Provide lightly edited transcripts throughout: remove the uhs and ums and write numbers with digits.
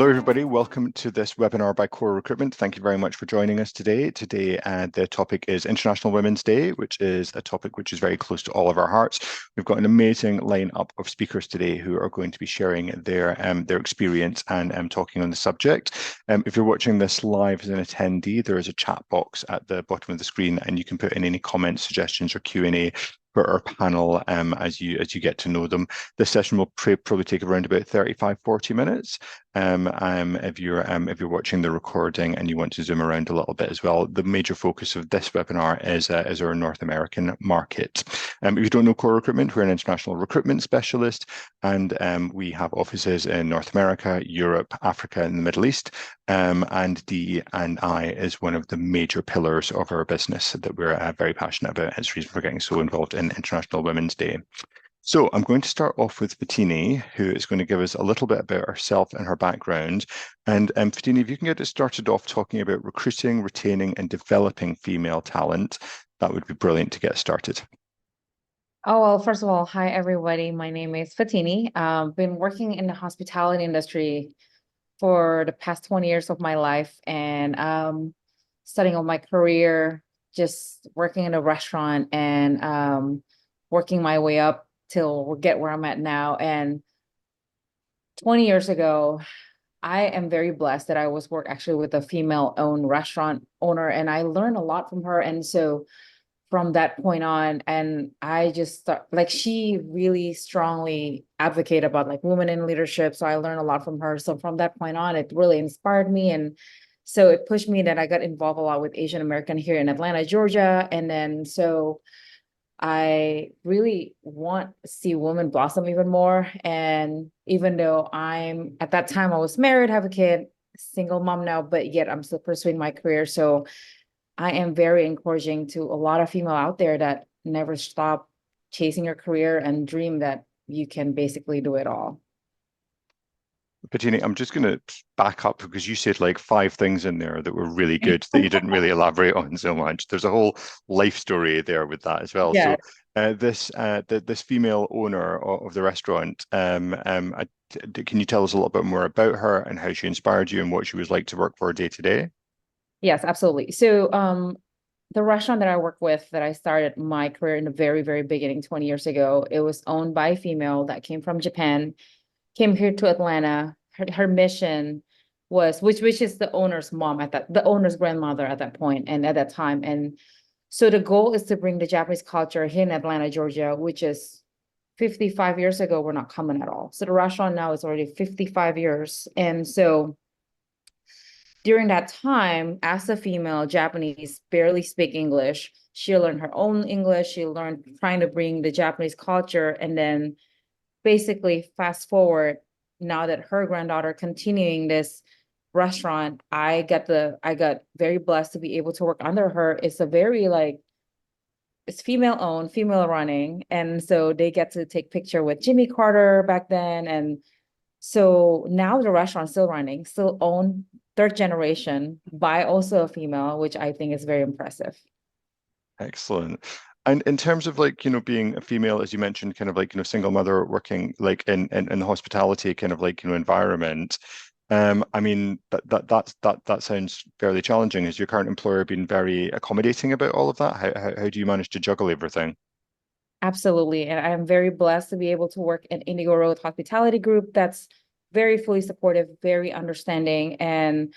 Hello, everybody. Welcome to this webinar by Core Recruitment. Thank you very much for joining us today. Today, the topic is International Women's Day, which is a topic which is very close to all of our hearts. We've got an amazing lineup of speakers today who are going to be sharing their experience and talking on the subject. If you're watching this live as an attendee, there is a chat box at the bottom of the screen, and you can put in any comments, suggestions, or Q&A for our panel as you get to know them. This session will probably take around about 35-40 minutes. If you're watching the recording and you want to zoom around a little bit as well, the major focus of this webinar is our North American market. If you don't know Core Recruitment, we're an international recruitment specialist, and we have offices in North America, Europe, Africa, and the Middle East. And DE&I is one of the major pillars of our business that we're very passionate about. Hence the reason for getting so involved in International Women's Day. So I'm going to start off with Fatini, who is going to give us a little bit about herself and her background. And Fatini, if you can get us started off talking about recruiting, retaining, and developing female talent, that would be brilliant to get started. Oh, well, first of all, hi, everybody. My name is Fatini. I've been working in the hospitality industry for the past 20 years of my life, and starting on my career, just working in a restaurant and working my way up till get where I'm at now. And 20 years ago, I am very blessed that I was actually with a female-owned restaurant owner, and I learned a lot from her. And so from that point on, and I just start, like, she really strongly advocated about like women in leadership. So I learned a lot from her. So from that point on, it really inspired me. And so it pushed me that I got involved a lot with Asian American here in Atlanta, Georgia. And then so I really want to see women blossom even more. And even though at that time I was married, have a kid, single mom now, but yet I'm still pursuing my career. So I am very encouraging to a lot of female out there that never stop chasing your career and dream that you can basically do it all. Fatini, I'm just going to back up because you said like 5 things in there that were really good that you didn't really elaborate on so much. There's a whole life story there with that as well. Yeah. So this female owner of the restaurant, can you tell us a little bit more about her and how she inspired you and what she was like to work for day to day? Yes, absolutely. So the restaurant that I work with, that I started my career in the very, very beginning 20 years ago, it was owned by a female that came from Japan, came here to Atlanta. Her mission was, which is the owner's mom the owner's grandmother at that point and at that time. And so the goal is to bring the Japanese culture here in Atlanta, Georgia, which is 55 years ago, we're not common at all. So the restaurant now is already 55 years. And so during that time, as a female Japanese, barely speak English. She learned her own English. She learned trying to bring the Japanese culture. And then basically fast forward, now that her granddaughter continuing this restaurant, I got very blessed to be able to work under her. It's a very it's female owned, female running. And so they get to take picture with Jimmy Carter back then. And so now the restaurant's still running, still owned, 3rd generation by also a female, which I think is very impressive. Excellent. And in terms of like, being a female, as you mentioned, kind of like, single mother working like in the hospitality kind of like, environment, I mean, that sounds fairly challenging. Has your current employer been very accommodating about all of that? How do you manage to juggle everything? Absolutely. And I'm very blessed to be able to work in Indigo Road Hospitality Group that's very fully supportive, very understanding. And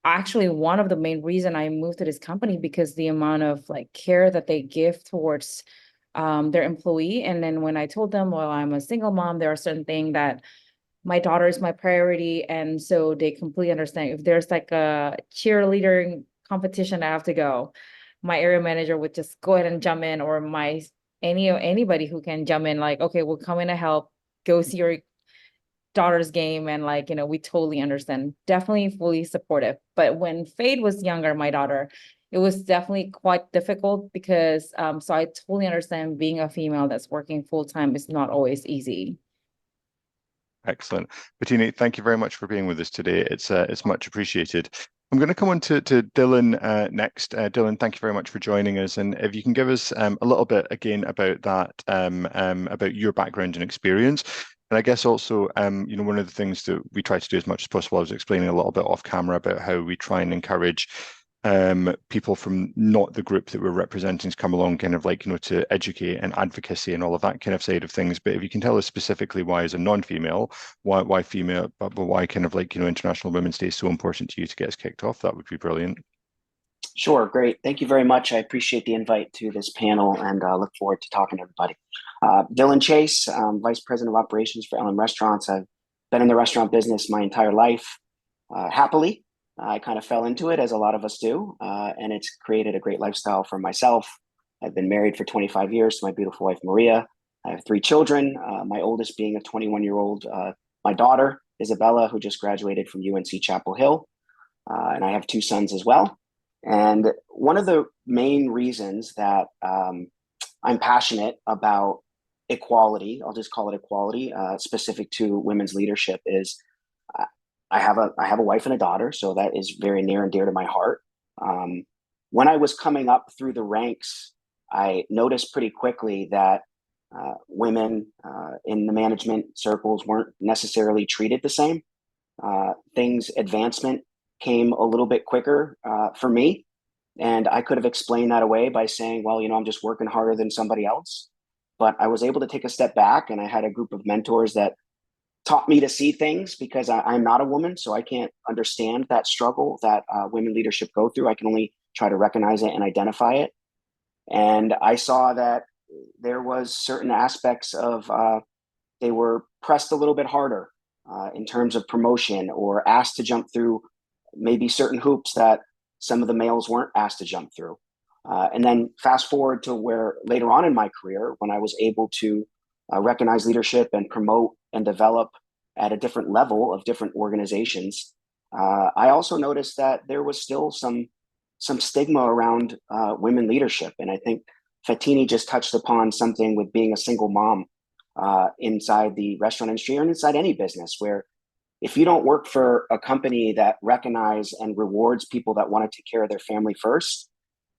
actually one of the main reason I moved to this company because the amount of like care that they give towards their employee. And then when I told them, well, I'm a single mom, there are certain things that my daughter is my priority. And so they completely understand. If there's like a cheerleader competition I have to go, my area manager would just go ahead and jump in, or anybody who can jump in, like, okay, we'll come in to help, go see your daughter's game. And like, we totally understand, definitely fully supportive. But when Fade was younger, my daughter, it was definitely quite difficult because so I totally understand being a female that's working full-time is not always easy. Excellent. Bettina, thank you very much for being with us today. It's much appreciated. I'm going to come on to Dylan next. Dylan, thank you very much for joining us. And if you can give us a little bit again about that, about your background and experience. And I guess also, one of the things that we try to do as much as possible, I was explaining a little bit off camera about how we try and encourage people from not the group that we're representing to come along, kind of like, to educate and advocacy and all of that kind of side of things. But if you can tell us specifically why, as a non-female, why female, but why kind of like, International Women's Day is so important to you to get us kicked off, that would be brilliant. Sure, great. Thank you very much. I appreciate the invite to this panel and look forward to talking to everybody. Dylan Chase, Vice President of Operations for LM Restaurants. I've been in the restaurant business my entire life. Happily, I kind of fell into it, as a lot of us do, and it's created a great lifestyle for myself. I've been married for 25 years to my beautiful wife, Maria. I have 3 children, my oldest being a 21-year-old, my daughter, Isabella, who just graduated from UNC Chapel Hill, and I have 2 sons as well. And one of the main reasons that I'm passionate about equality, I'll just call it equality, specific to women's leadership, is I have a wife and a daughter, so that is very near and dear to my heart. When I was coming up through the ranks, I noticed pretty quickly that women in the management circles weren't necessarily treated the same. Advancement came a little bit quicker for me. And I could have explained that away by saying, well, I'm just working harder than somebody else. But I was able to take a step back, and I had a group of mentors that taught me to see things, because I'm not a woman, so I can't understand that struggle that women leadership go through. I can only try to recognize it and identify it. And I saw that there was certain aspects of they were pressed a little bit harder in terms of promotion, or asked to jump through maybe certain hoops that some of the males weren't asked to jump through. And then fast forward to where later on in my career, when I was able to recognize leadership and promote and develop at a different level of different organizations, I also noticed that there was still some stigma around women leadership. And I think Fatini just touched upon something with being a single mom inside the restaurant industry, or inside any business, where if you don't work for a company that recognize and rewards people that want to take care of their family first,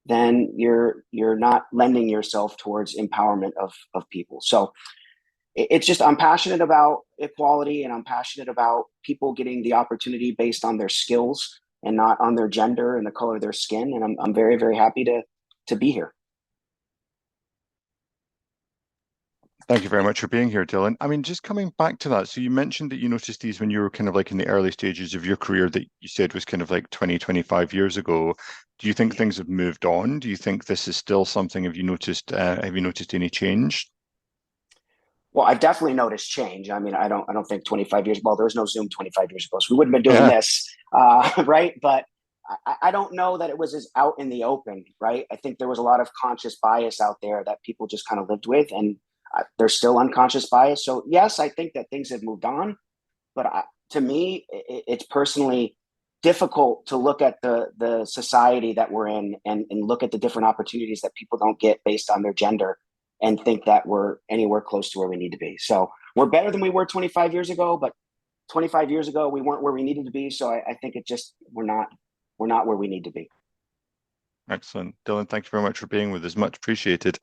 then you're not lending yourself towards empowerment of people. So it's just, I'm passionate about equality, and I'm passionate about people getting the opportunity based on their skills and not on their gender and the color of their skin. And I'm very, very happy to be here. Thank you very much for being here, Dylan. I mean, just coming back to that, so you mentioned that you noticed these when you were kind of like in the early stages of your career, that you said was kind of like 20, 25 years ago. Do you think things have moved on? Do you think this is still something? Have you noticed any change? Well, I've definitely noticed change. I mean, I don't think 25 years, well, there was no Zoom 25 years ago, so we wouldn't have been doing Yeah. this, right? But I don't know that it was as out in the open, right? I think there was a lot of conscious bias out there that people just kind of lived with, and there's still unconscious bias. So yes, I think that things have moved on, but to me, it's personally difficult to look at the society that we're in, and look at the different opportunities that people don't get based on their gender, and think that we're anywhere close to where we need to be. So we're better than we were 25 years ago, but 25 years ago, we weren't where we needed to be. So I think we're not where we need to be. Excellent. Dylan, thank you very much for being with us. Much appreciated.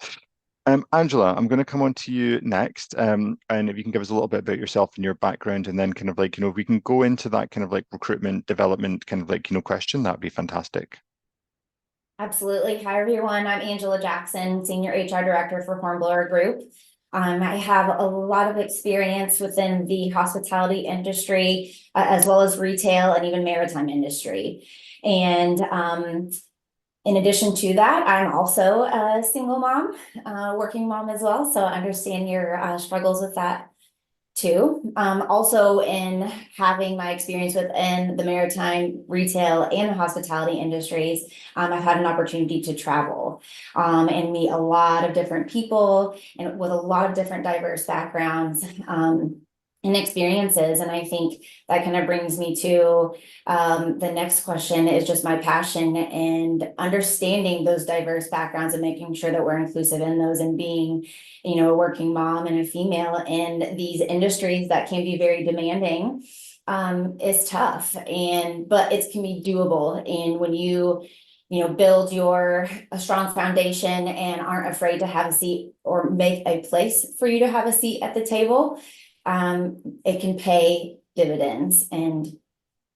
Angela, I'm going to come on to you next. And if you can give us a little bit about yourself and your background, and then kind of like, if we can go into that kind of like recruitment, development, kind of like, question, that'd be fantastic. Absolutely. Hi, everyone. I'm Angela Jackson, Senior HR Director for Hornblower Group. I have a lot of experience within the hospitality industry, as well as retail and even maritime industry. And in addition to that, I'm also a single mom, working mom as well. So I understand your struggles with that too. Also in having my experience within the maritime, retail, and the hospitality industries, I've had an opportunity to travel and meet a lot of different people, and with a lot of different diverse backgrounds and experiences. And I think that kind of brings me to the next question, is just my passion and understanding those diverse backgrounds and making sure that we're inclusive in those, and being, a working mom and a female in these industries that can be very demanding is tough, but it can be doable. And when you build a strong foundation and aren't afraid to have a seat, or make a place for you to have a seat at the table, it can pay dividends. And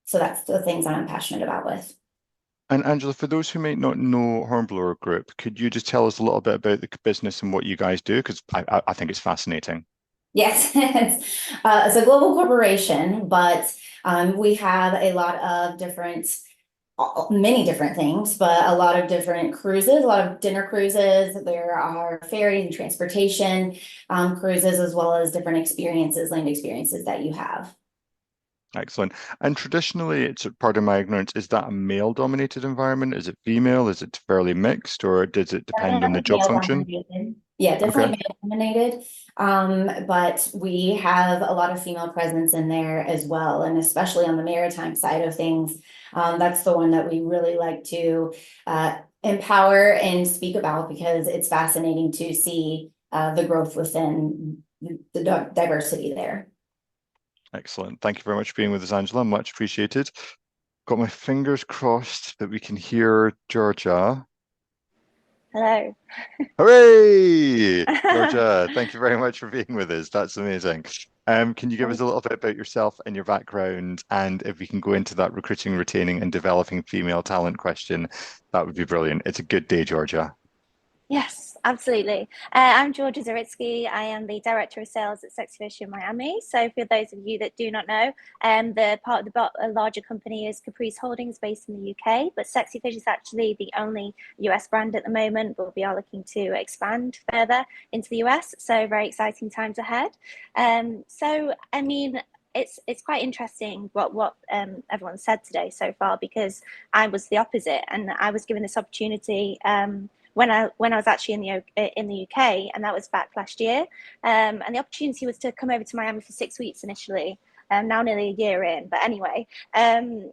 so that's the things that I'm passionate about with. And Angela, for those who might not know Hornblower Group, could you just tell us a little bit about the business and what you guys do? Because I think it's fascinating. Yes, it's a global corporation, but we have a lot of different, many different things, but a lot of different cruises, a lot of dinner cruises. There are ferry and transportation cruises, as well as different experiences, land experiences that you have. Excellent. And traditionally, it's part of my ignorance, is that a male-dominated environment? Is it female? Is it fairly mixed, or does it depend on the Definitely job male function? dominated. Yeah, Okay. definitely male dominated. But we have a lot of female presence in there as well, and especially on the maritime side of things. That's the one that we really like to empower and speak about, because it's fascinating to see the growth within the diversity there. Excellent. Thank you very much for being with us, Angela. Much appreciated. Got my fingers crossed that we can hear Georgia. Hello. Hooray! Georgia, thank you very much for being with us. That's amazing. Can you give us a little bit about yourself and your background? And if we can go into that recruiting, retaining, and developing female talent question, that would be brilliant. It's a good day, Georgia. Yes, absolutely. I'm Georgia Zaryckyj. I am the Director of Sales at Zaryckyj in Miami. So for those of you that do not know, the part of the larger company is Caprice Holdings based in the UK, but Zaryckyj is actually the only US brand at the moment, but we are looking to expand further into the US. So very exciting times ahead. So, I mean, it's quite interesting what everyone said today so far, because I was the opposite, and I was given this opportunity when I was actually in the UK, and that was back last year. And the opportunity was to come over to Miami for 6 weeks initially. Now nearly a year in, but anyway. And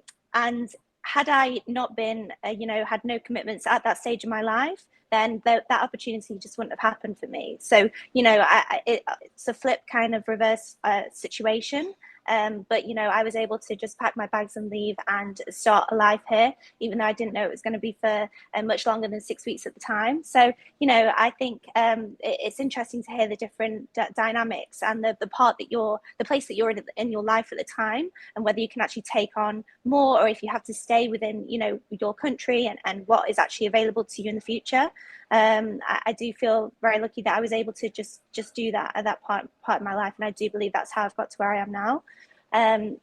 had I not been, had no commitments at that stage of my life, then that opportunity just wouldn't have happened for me. So, it's a flip kind of reverse situation. But I was able to just pack my bags and leave and start a life here, even though I didn't know it was going to be for much longer than 6 weeks at the time. So, I think it's interesting to hear the different dynamics and the place that you're in your life at the time, and whether you can actually take on more, or if you have to stay within, your country, and what is actually available to you in the future. I do feel very lucky that I was able to just do that at that part of my life, and I do believe that's how I've got to where I am now.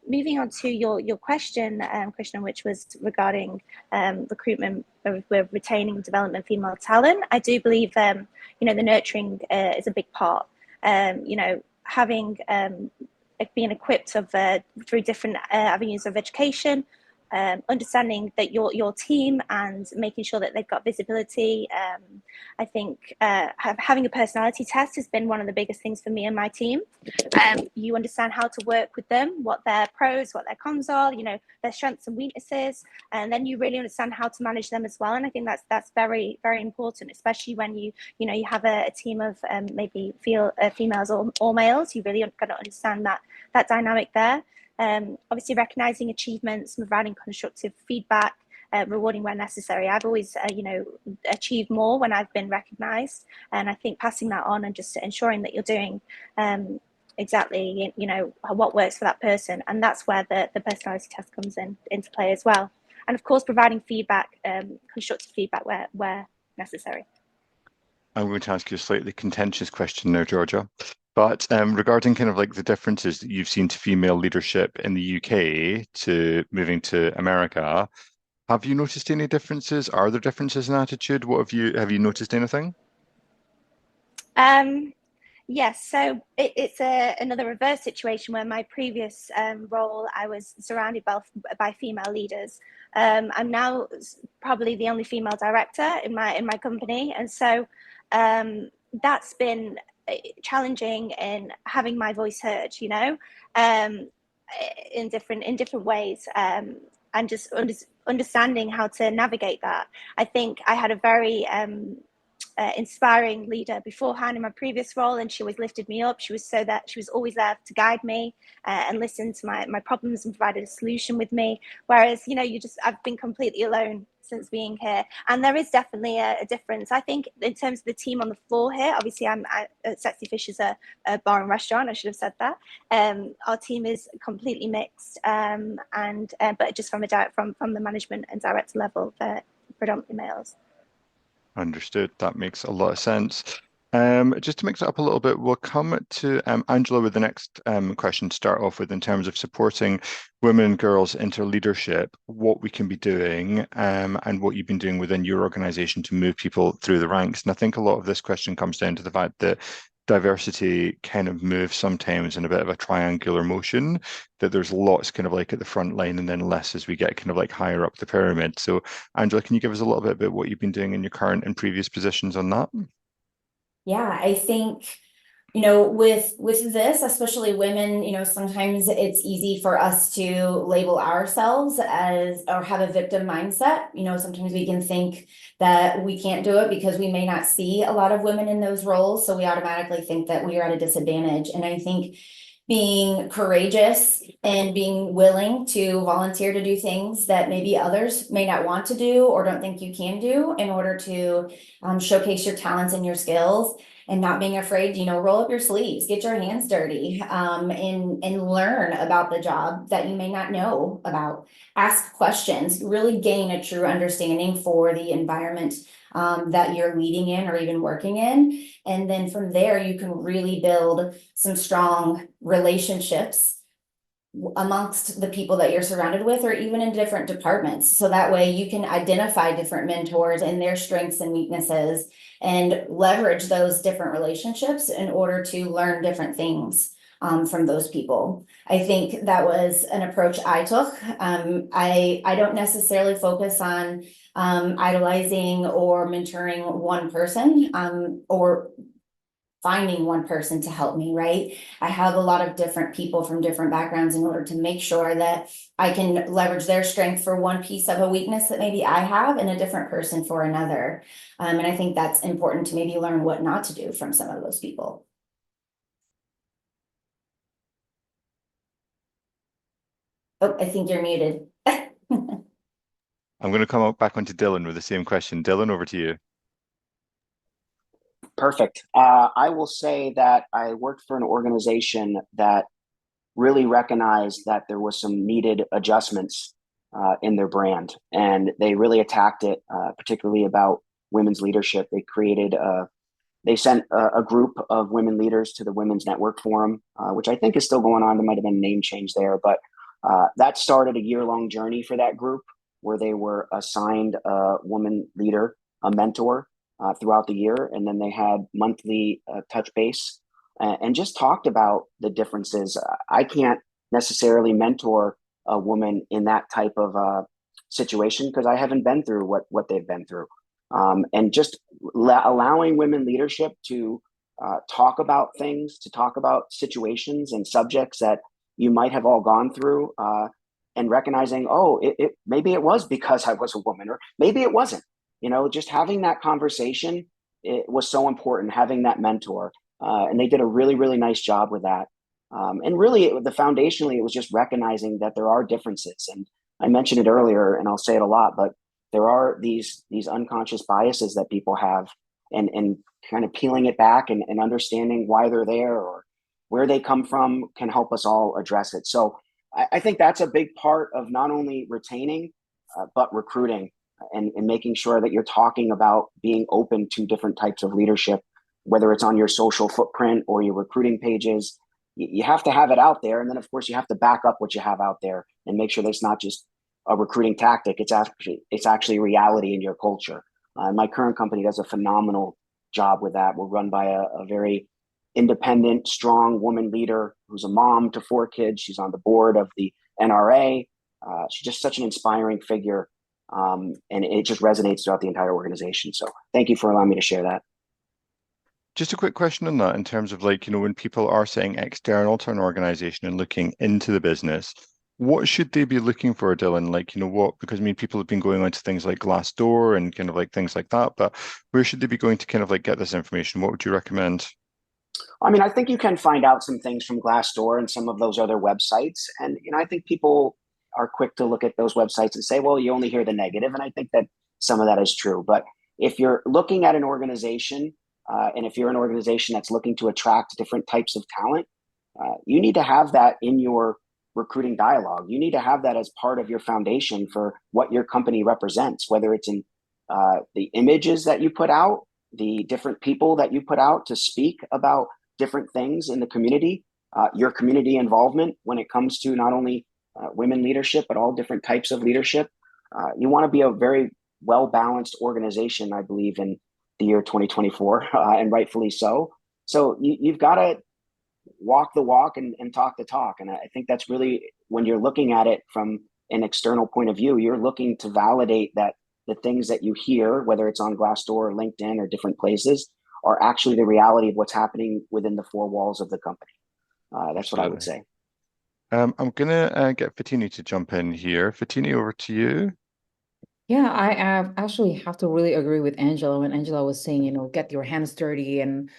Moving on to your question, Krishna, which was regarding recruitment, with retaining and development female talent. I do believe the nurturing is a big part. Having being equipped through different avenues of education, understanding that your team and making sure that they've got visibility. I think having a personality test has been one of the biggest things for me and my team. You understand how to work with them, what their pros, what their cons are, their strengths and weaknesses, and then you really understand how to manage them as well. And I think that's very, very important, especially when you have a team of maybe females or males. You really got to understand that dynamic there. Obviously recognizing achievements, providing constructive feedback, rewarding where necessary. I've always, achieved more when I've been recognized, and I think passing that on and just ensuring that you're doing exactly, what works for that person, and that's where the personality test comes into play as well. And of course, providing feedback, constructive feedback where necessary. I'm going to ask you a slightly contentious question now, Georgia. But regarding kind of like the differences that you've seen to female leadership in the UK to moving to America, have you noticed any differences? Are there differences in attitude? Have you noticed anything? Yes, so it's another reverse situation where my previous role, I was surrounded by female leaders. I'm now probably the only female director in my company, and so that's been challenging in having my voice heard, in different ways, and just understanding how to navigate that. I think I had a very inspiring leader beforehand in my previous role, and she always lifted me up. She was always there to guide me and listen to my problems and provided a solution with me. Whereas, I've been completely alone since being here, and there is definitely a difference. I think in terms of the team on the floor here, obviously I'm at Sexy Fish is a bar and restaurant. I should have said that. Our team is completely mixed, but just from the management and director level, they're predominantly males. Understood. That makes a lot of sense. Just to mix it up a little bit, we'll come to Angela with the next question to start off with in terms of supporting women and girls into leadership, what we can be doing and what you've been doing within your organization to move people through the ranks. And I think a lot of this question comes down to the fact that diversity kind of moves sometimes in a bit of a triangular motion, that there's lots kind of like at the front line and then less as we get kind of like higher up the pyramid. So Angela, can you give us a little bit about what you've been doing in your current and previous positions on that? Yeah, I think, with this, especially women, sometimes it's easy for us to label ourselves as, or have a victim mindset. Sometimes we can think that we can't do it because we may not see a lot of women in those roles. So we automatically think that we are at a disadvantage. And I think being courageous and being willing to volunteer to do things that maybe others may not want to do or don't think you can do in order to showcase your talents and your skills, and not being afraid, roll up your sleeves, get your hands dirty, and learn about the job that you may not know about. Ask questions, really gain a true understanding for the environment that you're leading in or even working in. And then from there, you can really build some strong relationships amongst the people that you're surrounded with, or even in different departments. So that way you can identify different mentors and their strengths and weaknesses and leverage those different relationships in order to learn different things from those people. I think that was an approach I took. I don't necessarily focus on idolizing or mentoring one person or finding one person to help me, right? I have a lot of different people from different backgrounds in order to make sure that I can leverage their strength for one piece of a weakness that maybe I have and a different person for another. And I think that's important to maybe learn what not to do from some of those people. Oh, I think you're muted. I'm going to come back onto Dylan with the same question. Dylan, over to you. Perfect. I will say that I worked for an organization that really recognized that there was some needed adjustments in their brand, and they really attacked it, particularly about women's leadership. They sent a group of women leaders to the Women's Network Forum, which I think is still going on. There might have been a name change there, but that started a year-long journey for that group where they were assigned a woman leader, a mentor, throughout the year. And then they had monthly touch base and just talked about the differences. I can't necessarily mentor a woman in that type of situation because I haven't been through what they've been through. And just allowing women leadership to talk about things, to talk about situations and subjects that you might have all gone through, and recognizing, maybe it was because I was a woman, or maybe it wasn't. Just having that conversation, it was so important, having that mentor. And they did a really, really nice job with that. And really, foundationally, it was just recognizing that there are differences. And I mentioned it earlier, and I'll say it a lot, but there are these unconscious biases that people have, and kind of peeling it back and understanding why they're there or where they come from can help us all address it. So I think that's a big part of not only retaining, but recruiting. And making sure that you're talking about being open to different types of leadership, whether it's on your social footprint or your recruiting pages. You have to have it out there. And then, of course, you have to back up what you have out there and make sure that it's not just a recruiting tactic. It's actually reality in your culture. My current company does a phenomenal job with that. We're run by a very independent, strong woman leader who's a mom to 4 kids. She's on the board of the NRA. She's just such an inspiring figure. And it just resonates throughout the entire organization. So thank you for allowing me to share that. Just a quick question on that in terms of when people are saying external to an organization and looking into the business, What should they be looking for, Dylan? Like, what, because I mean, people have been going on to things like Glassdoor and kind of like things like that, but where should they be going to kind of like get this information? What would you recommend? I mean, I think you can find out some things from Glassdoor and some of those other websites. And, I think people are quick to look at those websites and say, well, you only hear the negative. And I think that some of that is true. But if you're looking at an organization, and if you're an organization that's looking to attract different types of talent, you need to have that in your recruiting dialogue. You need to have that as part of your foundation for what your company represents, whether it's in the images that you put out, the different people that you put out to speak about different things in the community, your community involvement when it comes to not only women leadership, but all different types of leadership. You want to be a very well-balanced organization, I believe, in the year 2024, and rightfully so. So you've got to walk the walk and talk the talk. And I think that's really, when you're looking at it from an external point of view, you're looking to validate that the things that you hear, whether it's on Glassdoor or LinkedIn or different places, are actually the reality of what's happening within the four walls of the company. That's what I would say. I'm going to get Fatini to jump in here. Fatini, over to you. Yeah, I actually have to really agree with Angela when Angela was saying, get your hands dirty. And,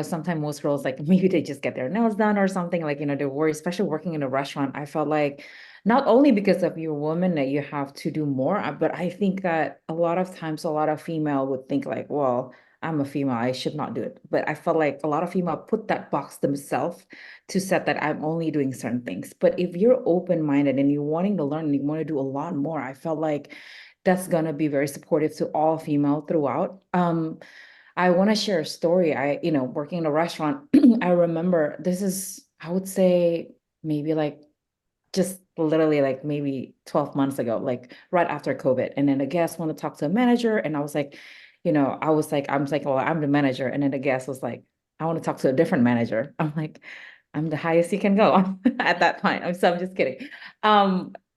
sometimes most girls, like maybe they just get their nails done or something, like, they worry, especially working in a restaurant. I felt like not only because of your woman that you have to do more, but I think that a lot of times a lot of female would think like, well, I'm a female, I should not do it. But I felt like a lot of female put that box themselves to set that I'm only doing certain things. But if you're open-minded and you're wanting to learn and you want to do a lot more, I felt like that's gonna be very supportive to all female throughout. I want to share a story. Working in a restaurant, I remember this is, I would say maybe like just literally like maybe 12 months ago, like right after COVID. And then the guest wanted to talk to a manager. And I was like, well, I'm the manager. And then the guest was like, I want to talk to a different manager. I'm like, I'm the highest you can go at that point. So I'm just kidding.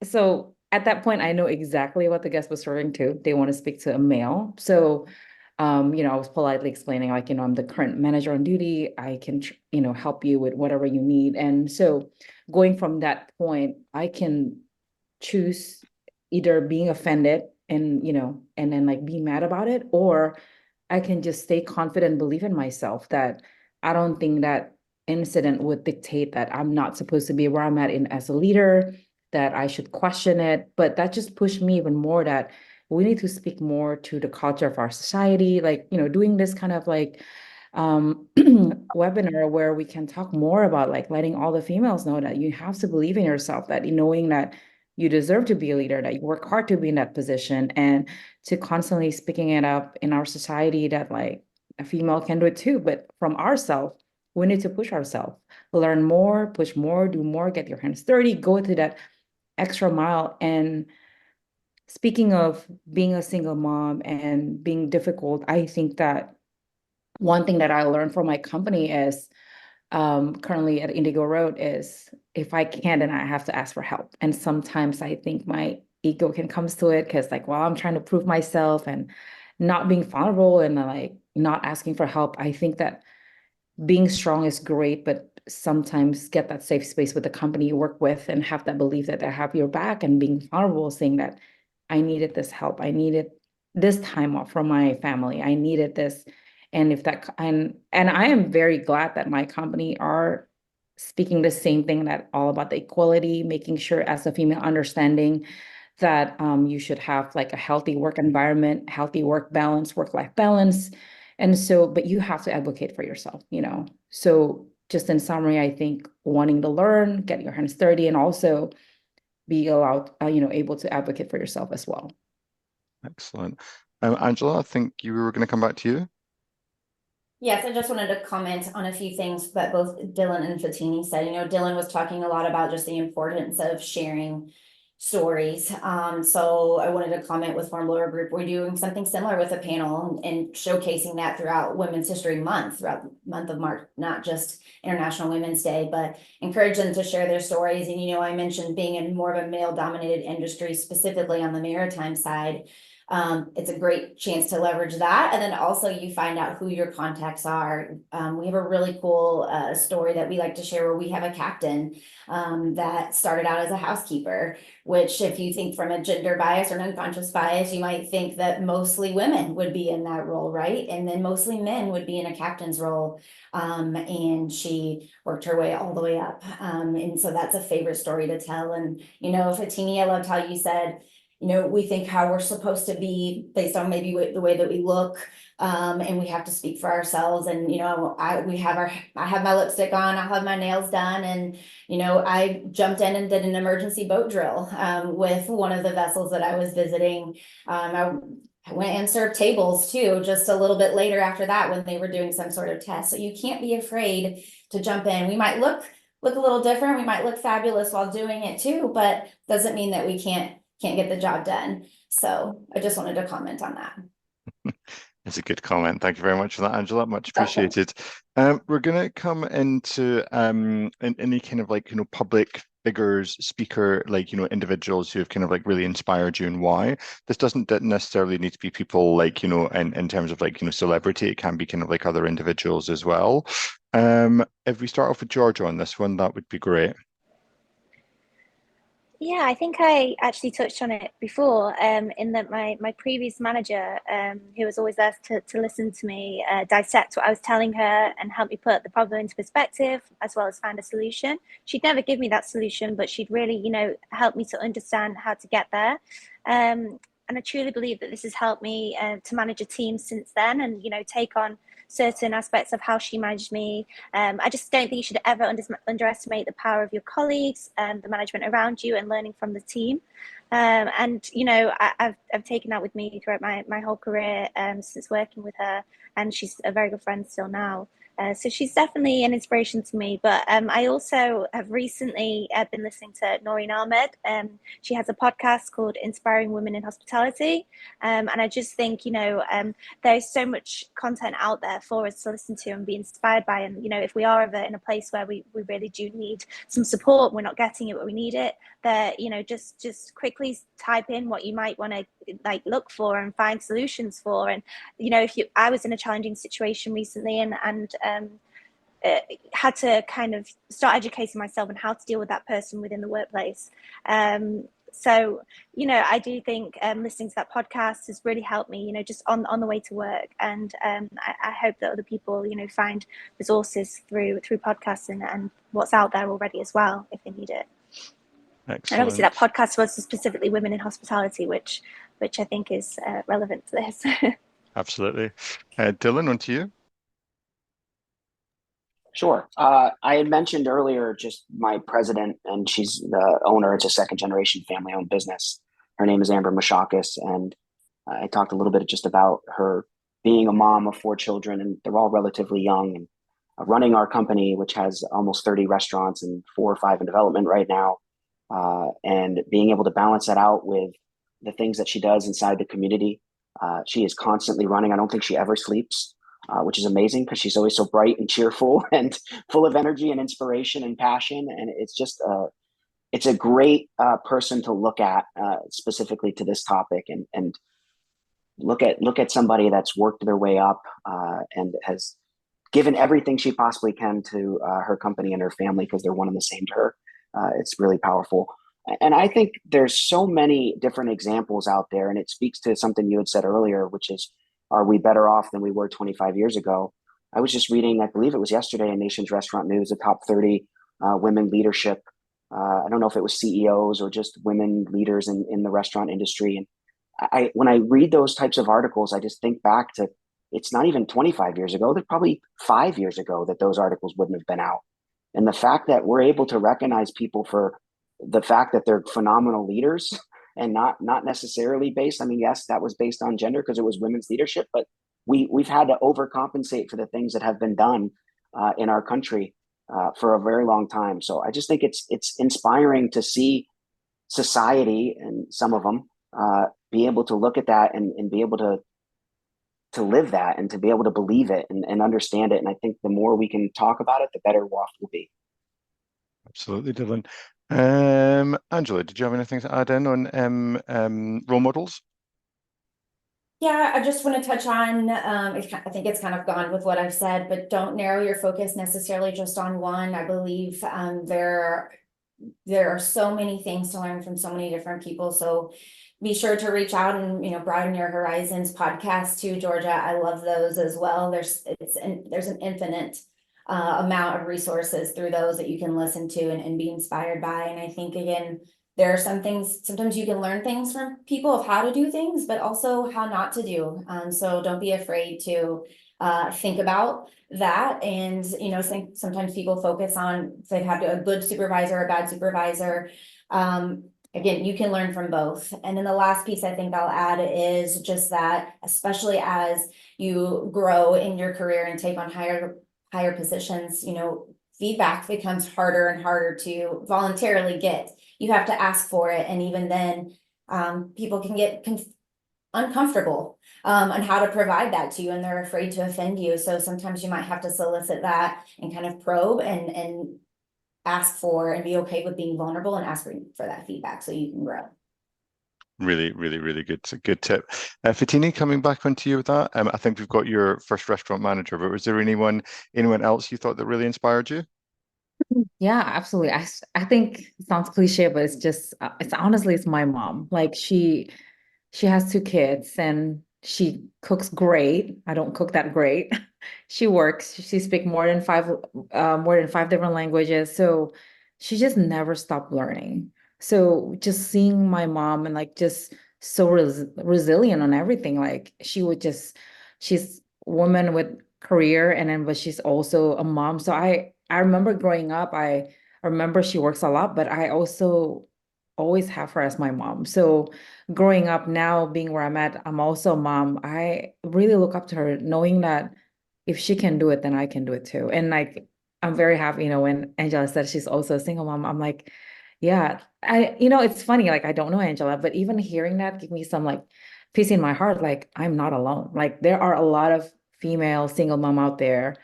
So at that point, I know exactly what the guest was referring to. They want to speak to a male. So I was politely explaining, like, I'm the current manager on duty. I can, help you with whatever you need. And so going from that point, I can choose either being offended and, and then like be mad about it, or I can just stay confident, believe in myself that I don't think that incident would dictate that I'm not supposed to be where I'm at as a leader, that I should question it. But that just pushed me even more that we need to speak more to the culture of our society, like, doing this kind of like webinar where we can talk more about like letting all the females know that you have to believe in yourself, that knowing that you deserve to be a leader, that you work hard to be in that position, and to constantly speaking it up in our society that like a female can do it too. But from ourselves, we need to push ourselves, learn more, push more, do more, get your hands dirty, go to that extra mile. And speaking of being a single mom and being difficult, I think that one thing that I learned from my company is currently at Indigo Road is if I can't, then I have to ask for help. And sometimes I think my ego can come to it because like, while I'm trying to prove myself and not being vulnerable and like not asking for help, I think that being strong is great, but sometimes get that safe space with the company you work with and have that belief that they have your back, and being vulnerable, saying that I needed this help. I needed this time off from my family. I needed this. And if that, and I am very glad that my company are speaking the same thing, that all about the equality, making sure as a female understanding that you should have like a healthy work environment, healthy work balance, work-life balance. And so, but you have to advocate for yourself, So just in summary, I think wanting to learn, get your hands dirty, and also be allowed, able to advocate for yourself as well. Excellent. Angela, I think you were going to come back to you. Yes, I just wanted to comment on a few things that both Dylan and Fatini said. Dylan was talking a lot about just the importance of sharing stories. So I wanted to comment with Hornblower Group. We're doing something similar with a panel and showcasing that throughout Women's History Month, throughout the month of March, not just International Women's Day, but encourage them to share their stories. And, I mentioned being in more of a male-dominated industry, specifically on the maritime side. it's a great chance to leverage that. And then also you find out who your contacts are. We have a really cool story that we like to share where we have a captain that started out as a housekeeper, which if you think from a gender bias or an unconscious bias, you might think that mostly women would be in that role, right? And then mostly men would be in a captain's role. And she worked her way all the way up. And so that's a favorite story to tell. And, Fatini, I loved how you said, we think how we're supposed to be based on maybe the way that we look, and we have to speak for ourselves. And I have my lipstick on, I'll have my nails done, and I jumped in and did an emergency boat drill with one of the vessels that I was visiting. I went and served tables too, just a little bit later after that when they were doing some sort of test. So you can't be afraid to jump in. We might look a little different, we might look fabulous while doing it too, but doesn't mean that we can't get the job done. So I just wanted to comment on that. It's a good comment. Thank you very much for that, Angela. Much appreciated. We're going to come into any kind of public figures, speaker, individuals who have kind of really inspired you and why. This doesn't necessarily need to be people in terms of celebrity. It can be kind of other individuals as well. If we start off with Georgia on this one, that would be great. Yeah, I think I actually touched on it before, in that my previous manager, who was always there to listen to me dissect what I was telling her and help me put the problem into perspective, as well as find a solution. She'd never give me that solution, but she'd really, help me to understand how to get there. And I truly believe that this has helped me to manage a team since then, and take on certain aspects of how she managed me. I just don't think you should ever underestimate the power of your colleagues, the management around you, and learning from the team. And I've taken that with me throughout my whole career since working with her, and she's a very good friend still now. So she's definitely an inspiration to me. But I also have recently been listening to Noreen Ahmed. She has a podcast called Inspiring Women in Hospitality. And I just think, there's so much content out there for us to listen to and be inspired by. And, if we are ever in a place where we really do need some support, we're not getting it where we need it, that, just quickly type in what you might want to look for and find solutions for. And, I was in a challenging situation recently and had to kind of start educating myself on how to deal with that person within the workplace. So, I do think listening to that podcast has really helped me, just on the way to work. And I hope that other people, find resources through podcasts and what's out there already as well, if they need it. Excellent. And obviously that podcast was specifically women in hospitality, which I think is relevant to this. Absolutely. Dylan, on to you. Sure. I had mentioned earlier just my president, and she's the owner. It's a second generation family owned business. Her name is Amber Mashakis. And I talked a little bit just about her being a mom of 4 children, and they're all relatively young, and running our company, which has almost 30 restaurants and 4 or 5 in development right now. And being able to balance that out with the things that she does inside the community. She is constantly running. I don't think she ever sleeps. Which is amazing because she's always so bright and cheerful and full of energy and inspiration and passion. And it's just, it's a great person to look at specifically to this topic, and look at somebody that's worked their way up and has given everything she possibly can to her company and her family because they're one and the same to her. It's really powerful. And I think there's so many different examples out there, and it speaks to something you had said earlier, which is, are we better off than we were 25 years ago? I was just reading, I believe it was yesterday in Nation's Restaurant News, the top 30 women leadership. I don't know if it was CEOs or just women leaders in the restaurant industry. And when I read those types of articles, I just think back to, it's not even 25 years ago. There's probably 5 years ago that those articles wouldn't have been out. And the fact that we're able to recognize people for the fact that they're phenomenal leaders and not necessarily based. I mean, yes, that was based on gender because it was women's leadership, but we've had to overcompensate for the things that have been done in our country for a very long time. So I just think it's inspiring to see society, and some of them be able to look at that and be able to live that and to be able to believe it and understand it. And I think the more we can talk about it, the better off we'll be. Absolutely, Dylan. Angela, did you have anything to add in on role models? Yeah, I just want to touch on, I think it's kind of gone with what I've said, but don't narrow your focus necessarily just on one. I believe there are so many things to learn from so many different people. So be sure to reach out and, broaden your horizons. Podcast too, Georgia. I love those as well. There's an infinite amount of resources through those that you can listen to and be inspired by. And I think, again, there are some things, sometimes you can learn things from people of how to do things, but also how not to do. So don't be afraid to think about that. And, sometimes people focus on if they have a good supervisor or a bad supervisor. Again, you can learn from both. And then the last piece I think I'll add is just that, especially as you grow in your career and take on higher positions, feedback becomes harder and harder to voluntarily get. You have to ask for it. And even then, people can get uncomfortable on how to provide that to you, and they're afraid to offend you. So sometimes you might have to solicit that and kind of probe and ask for and be okay with being vulnerable and ask for that feedback so you can grow. Really, really, really good. Good tip. Fatini, coming back onto you with that. I think we've got your first restaurant manager, but was there anyone else you thought that really inspired you? Yeah, absolutely. I think it sounds cliche, but it's just it's honestly it's my mom. Like she has two kids and she cooks great. I don't cook that great. She works. She speaks more than five different languages. So she just never stopped learning. So just seeing my mom and like just so resilient on everything. Like she's a woman with career and then but she's also a mom. So I remember growing up, I remember she works a lot, but I also always have her as my mom. So growing up now, being where I'm at, I'm also a mom. I really look up to her, knowing that if she can do it, then I can do it too. And like, I'm very happy, when Angela said she's also a single mom, I'm like, yeah, it's funny. Like, I don't know Angela, but even hearing that give me some like peace in my heart. Like, I'm not alone. Like, there are a lot of female single mom out there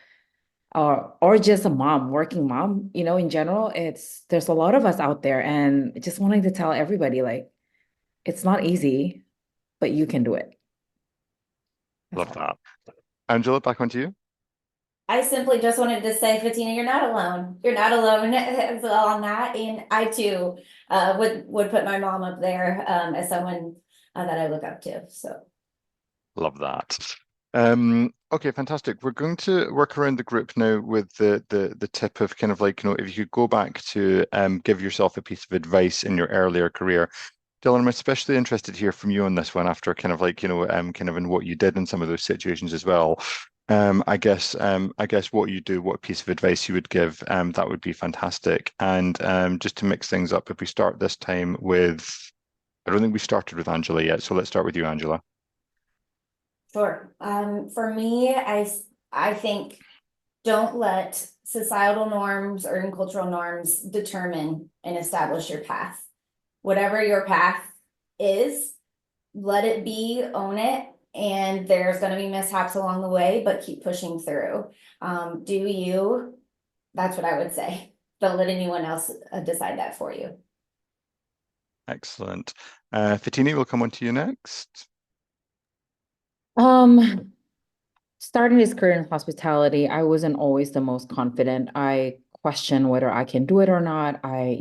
or just a mom, working mom, in general, there's a lot of us out there and just wanting to tell everybody like it's not easy, but you can do it. Love that. Angela, back onto you. I simply just wanted to say, Fatina, you're not alone. You're not alone as well on that. And I too would put my mom up there as someone that I look up to. So Love that. Okay, fantastic. We're going to work around the group now with the tip of kind of like, if you could go back to give yourself a piece of advice in your earlier career. Dylan, I'm especially interested to hear from you on this one after kind of like, kind of in what you did in some of those situations as well. I guess what you do, what piece of advice you would give, that would be fantastic. And just to mix things up, if we start this time with, I don't think we started with Angela yet, so let's start with you, Angela. sure. For me, I think don't let societal norms or cultural norms determine and establish your path. Whatever your path is, let it be, own it, and there's going to be mishaps along the way, but keep pushing through. Do you? That's what I would say. Don't let anyone else decide that for you. Excellent. Fatini, we'll come on to you next. Starting his career in hospitality, I wasn't always the most confident. I question whether I can do it or not. I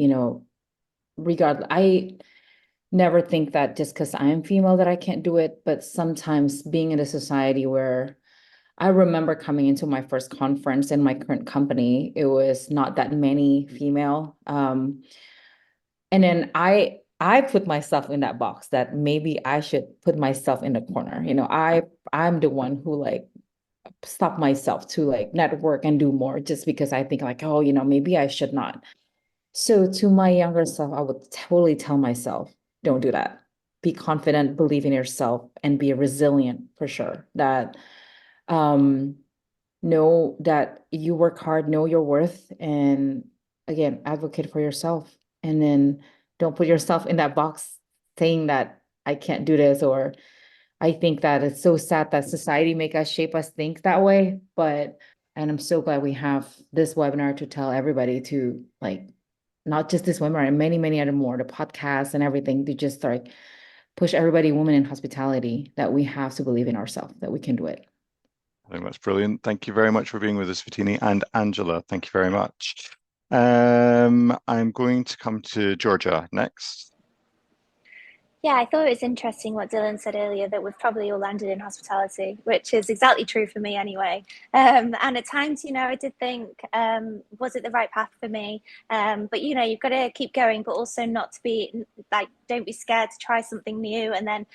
never think that just because I am female that I can't do it, but sometimes being in a society where I remember coming into my first conference in my current company, it was not that many female. And then I put myself in that box that maybe I should put myself in the corner. I'm the one who like stop myself to like network and do more just because I think like, oh, maybe I should not. So to my younger self, I would totally tell myself, don't do that. Be confident, believe in yourself, and be resilient for sure. That know that you work hard, know your worth, and again, advocate for yourself. And then don't put yourself in that box saying that I can't do this, or I think that it's so sad that society make us shape us think that way. And I'm so glad we have this webinar to tell everybody to like, not just this webinar and many, many other more, the podcasts and everything to just like push everybody, women in hospitality, that we have to believe in ourselves, that we can do it. I think that's brilliant. Thank you very much for being with us, Fatini, and Angela. Thank you very much. I'm going to come to Georgia next. Yeah, I thought it was interesting what Dylan said earlier, that we've probably all landed in hospitality, which is exactly true for me anyway. And at times, I did think, was it the right path for me? But, you've got to keep going, but also not to be like, don't be scared to try something new. And then,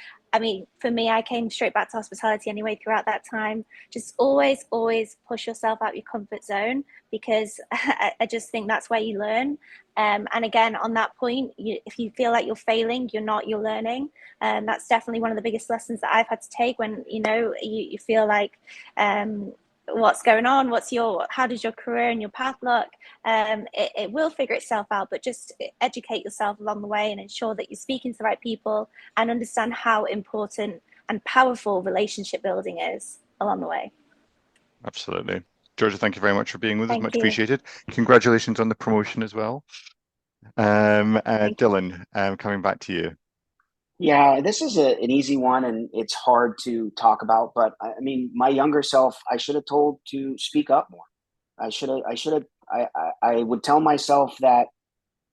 for me, I came straight back to hospitality anyway throughout that time. Just always, always push yourself out your comfort zone, because I just think that's where you learn. And again, on that point, if you feel like you're failing, you're learning. That's definitely one of the biggest lessons that I've had to take when, you feel like, what's going on? How does your career and your path look? It will figure itself out, but just educate yourself along the way and ensure that you're speaking to the right people and understand how important and powerful relationship building is along the way. Absolutely. Georgia, thank you very much for being with us. Much you. appreciated. Congratulations on the promotion as well. Dylan, coming back to you. Yeah, this is an easy one, and it's hard to talk about. But my younger self, I should have told to speak up more. I would tell myself that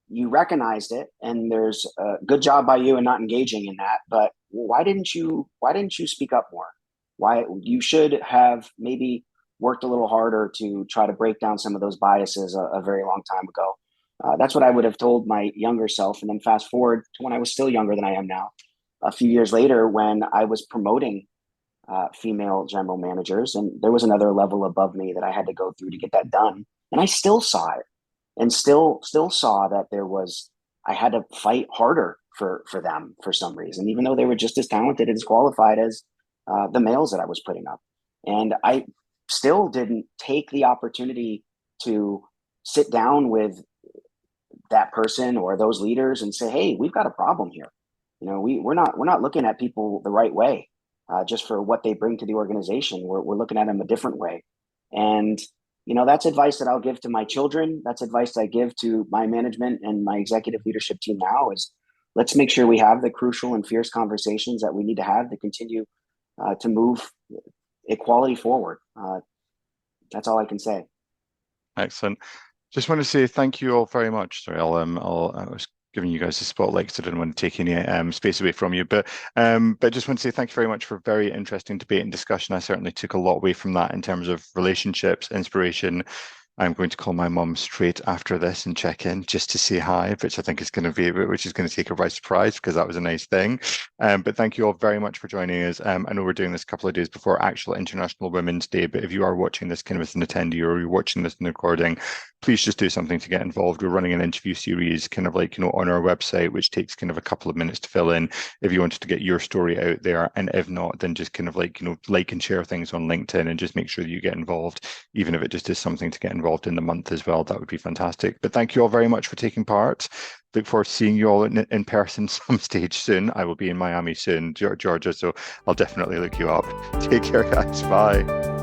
you recognized it, and there's a good job by you in not engaging in that. But why didn't you speak up more? Why you should have maybe worked a little harder to try to break down some of those biases a very long time ago. That's what I would have told my younger self. And then fast forward to when I was still younger than I am now, a few years later, when I was promoting female general managers, and there was another level above me that I had to go through to get that done. And I still saw it, and still saw that I had to fight harder for them for some reason, even though they were just as talented and as qualified as the males that I was putting up. And I still didn't take the opportunity to sit down with that person or those leaders and say, hey, we've got a problem here. We're not looking at people the right way just for what they bring to the organization. We're looking at them a different way. And that's advice that I'll give to my children. That's advice I give to my management and my executive leadership team now is, let's make sure we have the crucial and fierce conversations that we need to have to continue to move equality forward. That's all I can say. Excellent. Just want to say thank you all very much. Sorry, I was giving you guys the spotlight because I didn't want to take any space away from you. But just want to say thank you very much for a very interesting debate and discussion. I certainly took a lot away from that in terms of relationships, inspiration. I'm going to call my mum straight after this and check in just to say hi, which I think is going to take her by surprise because that was a nice thing. But thank you all very much for joining us. I know we're doing this a couple of days before actual International Women's Day, but if you are watching this kind of as an attendee or you're watching this in the recording, please just do something to get involved. We're running an interview series kind of like, on our website, which takes kind of a couple of minutes to fill in if you wanted to get your story out there. And if not, then just kind of like and share things on LinkedIn and just make sure that you get involved, even if it just is something to get involved in the month as well. That would be fantastic. But thank you all very much for taking part. Look forward to seeing you all in person some stage soon. I will be in Miami soon, Georgia, so I'll definitely look you up. Take care, guys. Bye.